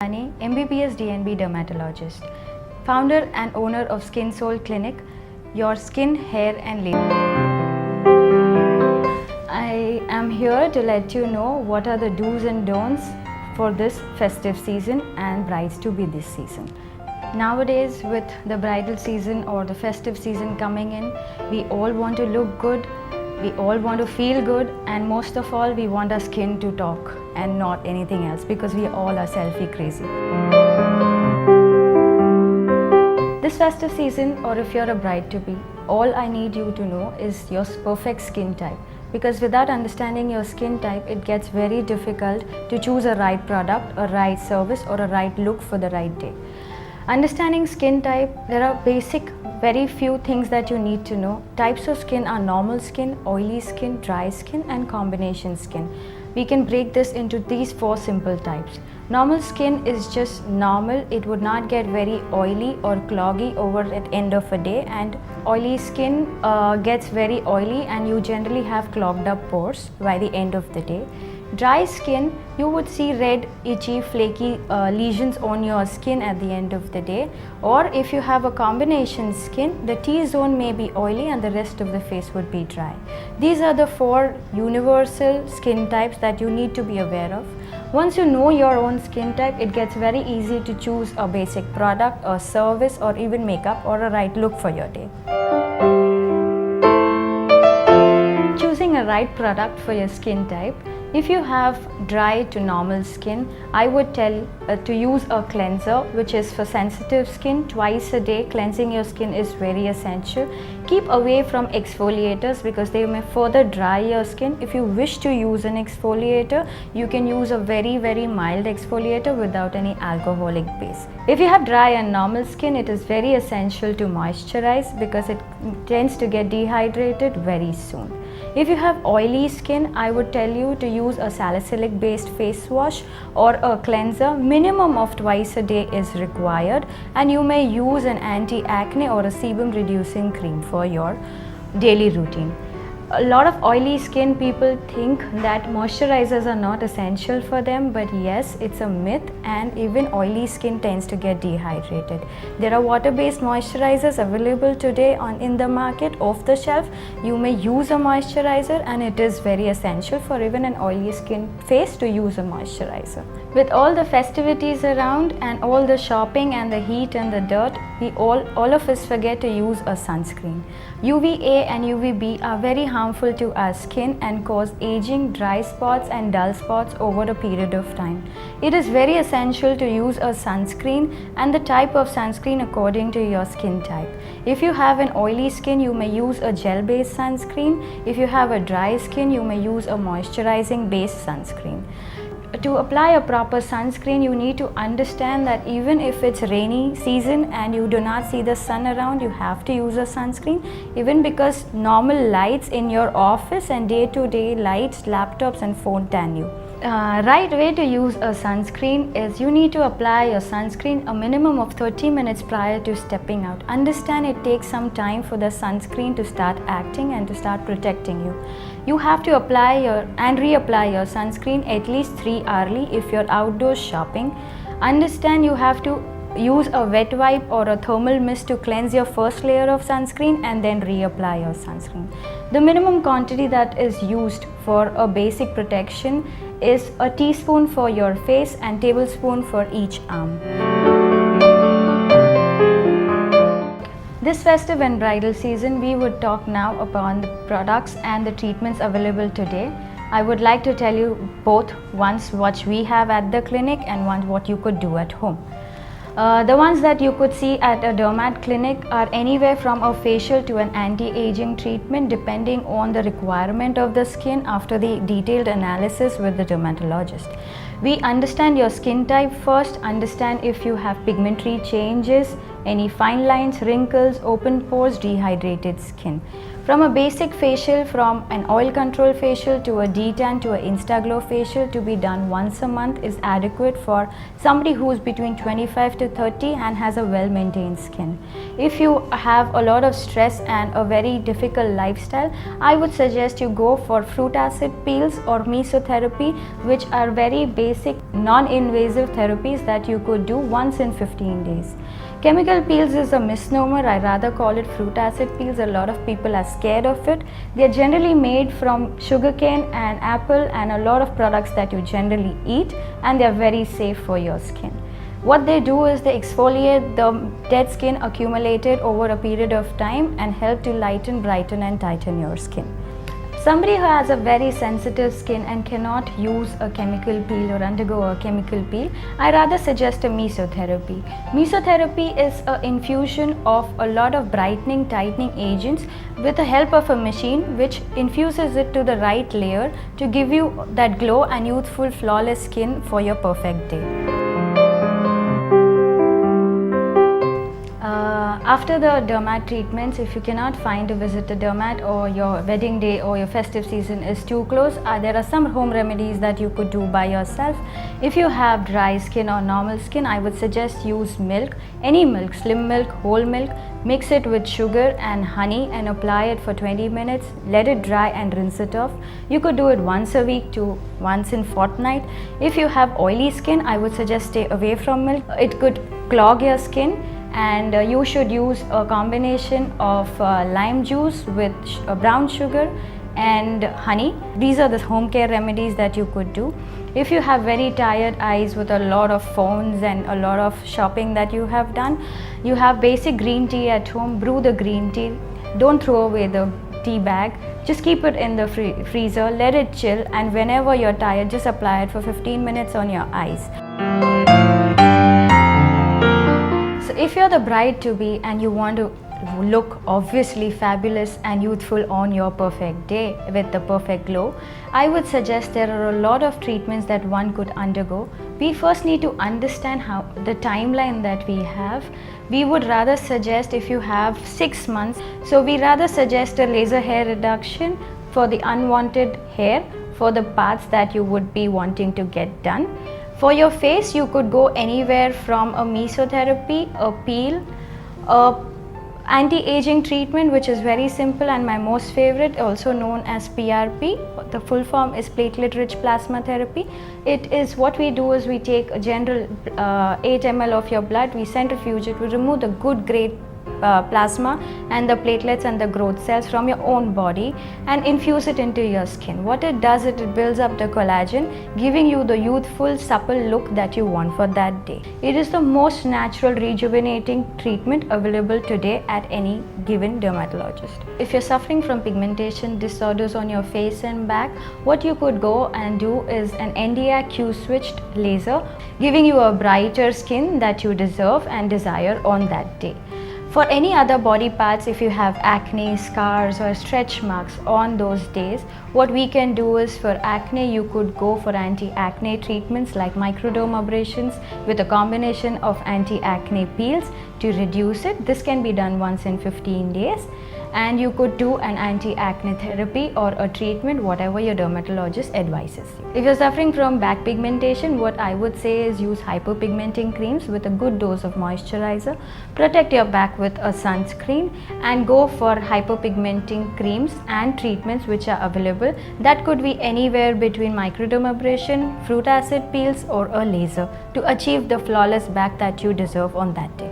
Sneh, MBBS DNB Dermatologist, founder and owner of Skin Soul Clinic, your skin, hair and lips. I am here to let you know what are the do's and don'ts for this festive season and brides to be this season. Nowadays, with the bridal season or the festive season coming in, we all want to look good, we all want to feel good, and most of all we want our skin to talk and not anything else, because we all are selfie crazy. This festive season, or if you're a bride to be, all I need you to know is your perfect skin type, because without understanding your skin type, it gets very difficult to choose a right product, a right service or a right look for the right day. Understanding skin type, there are basic very few things that you need to know. Types of skin are normal skin, oily skin, dry skin and combination skin. We can break this into these 4 simple types. Normal skin is just normal. It would not get very oily or cloggy over at end of a day, and oily skin gets very oily and you generally have clogged up pores by the end of the day. Dry skin, you would see red, itchy, flaky lesions on your skin at the end of the day. Or if you have a combination skin, the T-zone may be oily and the rest of the face would be dry. These are the 4 universal skin types that you need to be aware of. Once you know your own skin type, it gets very easy to choose a basic product, a service or even makeup or a right look for your day. Choosing a right product for your skin type. If you have dry to normal skin, I would tell to use a cleanser, which is for sensitive skin. Twice a day, cleansing your skin is very essential. Keep away from exfoliators because they may further dry your skin. If you wish to use an exfoliator, you can use a very mild exfoliator without any alcoholic base. If you have dry and normal skin, it is very essential to moisturize because it tends to get dehydrated very soon. If you have oily skin, I would tell you to use a salicylic based face wash or a cleanser. Minimum of twice a day is required, and you may use an anti-acne or a sebum reducing cream for your daily routine. A lot of oily skin people think that moisturizers are not essential for them, but yes, it's a myth, and even oily skin tends to get dehydrated. There are water-based moisturizers available today in the market, off the shelf. You may use a moisturizer, and it is very essential for even an oily skin face to use a moisturizer. With all the festivities around and all the shopping and the heat and the dirt, we all of us forget to use a sunscreen. UVA and UVB are very harmful to our skin and cause aging, dry spots and dull spots over a period of time. It is very essential to use a sunscreen and the type of sunscreen according to your skin type. If you have an oily skin, you may use a gel-based sunscreen. If you have a dry skin, you may use a moisturizing based sunscreen. To apply a proper sunscreen, you need to understand that even if it's rainy season and you do not see the sun around, you have to use a sunscreen, even because normal lights in your office and day-to-day lights, laptops and phone tan you. Right way to use a sunscreen is you need to apply your sunscreen a minimum of 30 minutes prior to stepping out. Understand it takes some time for the sunscreen to start acting and to start protecting you. You have to apply and reapply your sunscreen at least 3 hourly if you're outdoors shopping. Understand you have to use a wet wipe or a thermal mist to cleanse your first layer of sunscreen and then reapply your sunscreen. The minimum quantity that is used for a basic protection is a teaspoon for your face and tablespoon for each arm. This festive and bridal season, we would talk now upon the products and the treatments available today. I would like to tell you both, once what we have at the clinic and one what you could do at home. The ones that you could see at a dermat clinic are anywhere from a facial to an anti-aging treatment depending on the requirement of the skin after the detailed analysis with the dermatologist. We understand your skin type first, understand if you have pigmentary changes, any fine lines, wrinkles, open pores, dehydrated skin. From a basic facial, from an oil control facial to a detan to an Instaglow facial, to be done once a month is adequate for somebody who is between 25 to 30 and has a well maintained skin. If you have a lot of stress and a very difficult lifestyle, I would suggest you go for fruit acid peels or mesotherapy, which are very basic non-invasive therapies that you could do once in 15 days. Chemical peels is a misnomer. I rather call it fruit acid peels. A lot of people are scared of it. They are generally made from sugarcane and apple and a lot of products that you generally eat, and they are very safe for your skin. What they do is they exfoliate the dead skin accumulated over a period of time and help to lighten, brighten and tighten your skin. Somebody who has a very sensitive skin and cannot use a chemical peel or undergo a chemical peel, I rather suggest a mesotherapy. Mesotherapy is an infusion of a lot of brightening, tightening agents with the help of a machine which infuses it to the right layer to give you that glow and youthful, flawless skin for your perfect day. After the dermat treatments, if you cannot find a visit to dermat or your wedding day or your festive season is too close, there are some home remedies that you could do by yourself. If you have dry skin or normal skin, I would suggest use milk, any milk, slim milk, whole milk, mix it with sugar and honey and apply it for 20 minutes, let it dry and rinse it off. You could do it once a week to once in fortnight. If you have oily skin, I would suggest stay away from milk. It could clog your skin, and you should use a combination of lime juice with brown sugar and honey. These are the home care remedies that you could do. If you have very tired eyes with a lot of phones and a lot of shopping that you have done, you have basic green tea at home. Brew the green tea. Don't throw away the tea bag. Just keep it in the freezer, let it chill, and whenever you're tired, just apply it for 15 minutes on your eyes. So if you're the bride-to-be and you want to look obviously fabulous and youthful on your perfect day with the perfect glow, I would suggest there are a lot of treatments that one could undergo. We first need to understand how the timeline that we have. We would rather suggest, if you have 6 months, so we rather suggest a laser hair reduction for the unwanted hair for the parts that you would be wanting to get done. For your face, you could go anywhere from a mesotherapy, a peel, a anti-aging treatment, which is very simple and my most favorite, also known as PRP. The full form is platelet-rich plasma therapy. It is what we do is we take a general 8 ml of your blood, we centrifuge it, we remove the good grade plasma and the platelets and the growth cells from your own body and infuse it into your skin. What it does, it builds up the collagen, giving you the youthful, supple look that you want for that day. It is the most natural, rejuvenating treatment available today at any given dermatologist. If you're suffering from pigmentation disorders on your face and back, what you could go and do is an NDI Q-switched laser, giving you a brighter skin that you deserve and desire on that day. For any other body parts, if you have acne, scars or stretch marks on those days, what we can do is for acne, you could go for anti-acne treatments like microdermabrasions with a combination of anti-acne peels to reduce it. This can be done once in 15 days. And you could do an anti-acne therapy or a treatment, whatever your dermatologist advises you. If you're suffering from back pigmentation, what I would say is use hyperpigmenting creams with a good dose of moisturizer. Protect your back with a sunscreen and go for hyperpigmenting creams and treatments which are available. That could be anywhere between microdermabrasion, fruit acid peels or a laser to achieve the flawless back that you deserve on that day.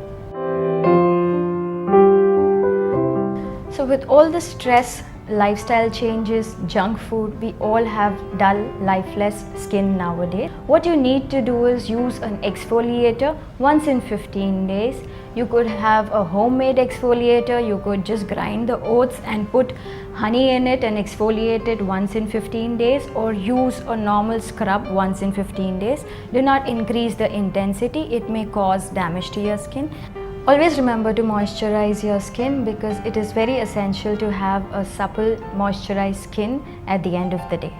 So with all the stress, lifestyle changes, junk food, we all have dull, lifeless skin nowadays. What you need to do is use an exfoliator once in 15 days. You could have a homemade exfoliator. You could just grind the oats and put honey in it and exfoliate it once in 15 days, or use a normal scrub once in 15 days. Do not increase the intensity. It may cause damage to your skin. Always remember to moisturize your skin because it is very essential to have a supple, moisturized skin at the end of the day.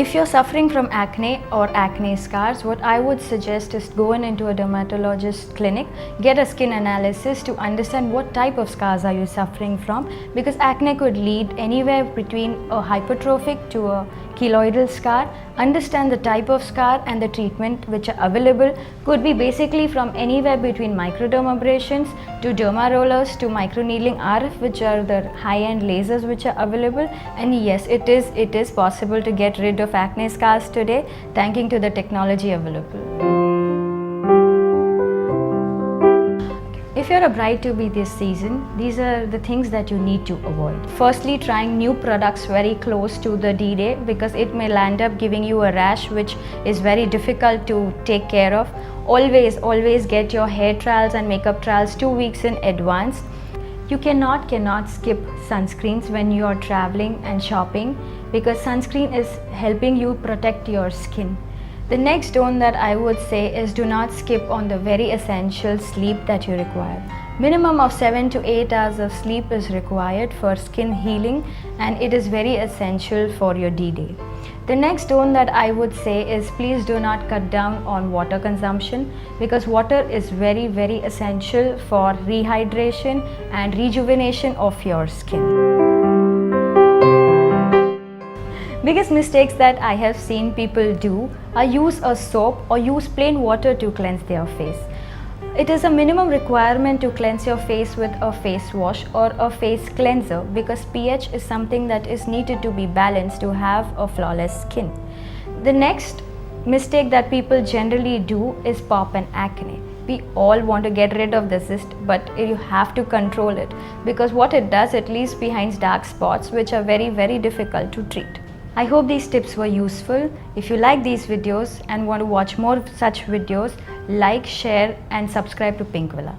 If you're suffering from acne or acne scars, what I would suggest is going into a dermatologist clinic, get a skin analysis to understand what type of scars are you suffering from, because acne could lead anywhere between a hypertrophic to a keloidal scar. Understand the type of scar and the treatment which are available could be basically from anywhere between microdermabrasions to derma rollers to microneedling RF, which are the high-end lasers which are available. And yes, it is possible to get rid of acne scars today, thanking to the technology available. If you're a bride-to-be this season, these are the things that you need to avoid. Firstly, trying new products very close to the D-Day, because it may land up giving you a rash which is very difficult to take care of. Always get your hair trials and makeup trials 2 weeks in advance. You cannot skip sunscreens when you are traveling and shopping, because sunscreen is helping you protect your skin. The next don't that I would say is do not skip on the very essential sleep that you require. Minimum of 7 to 8 hours of sleep is required for skin healing, and it is very essential for your D-Day. The next don't that I would say is please do not cut down on water consumption, because water is very essential for rehydration and rejuvenation of your skin. Biggest mistakes that I have seen people do are use a soap or use plain water to cleanse their face. It is a minimum requirement to cleanse your face with a face wash or a face cleanser, because pH is something that is needed to be balanced to have a flawless skin. The next mistake that people generally do is pop and acne. We all want to get rid of the cyst, but you have to control it, because what it does, it leaves behind dark spots which are very difficult to treat. I hope these tips were useful. If you like these videos and want to watch more such videos, like, share and subscribe to Pink Villa.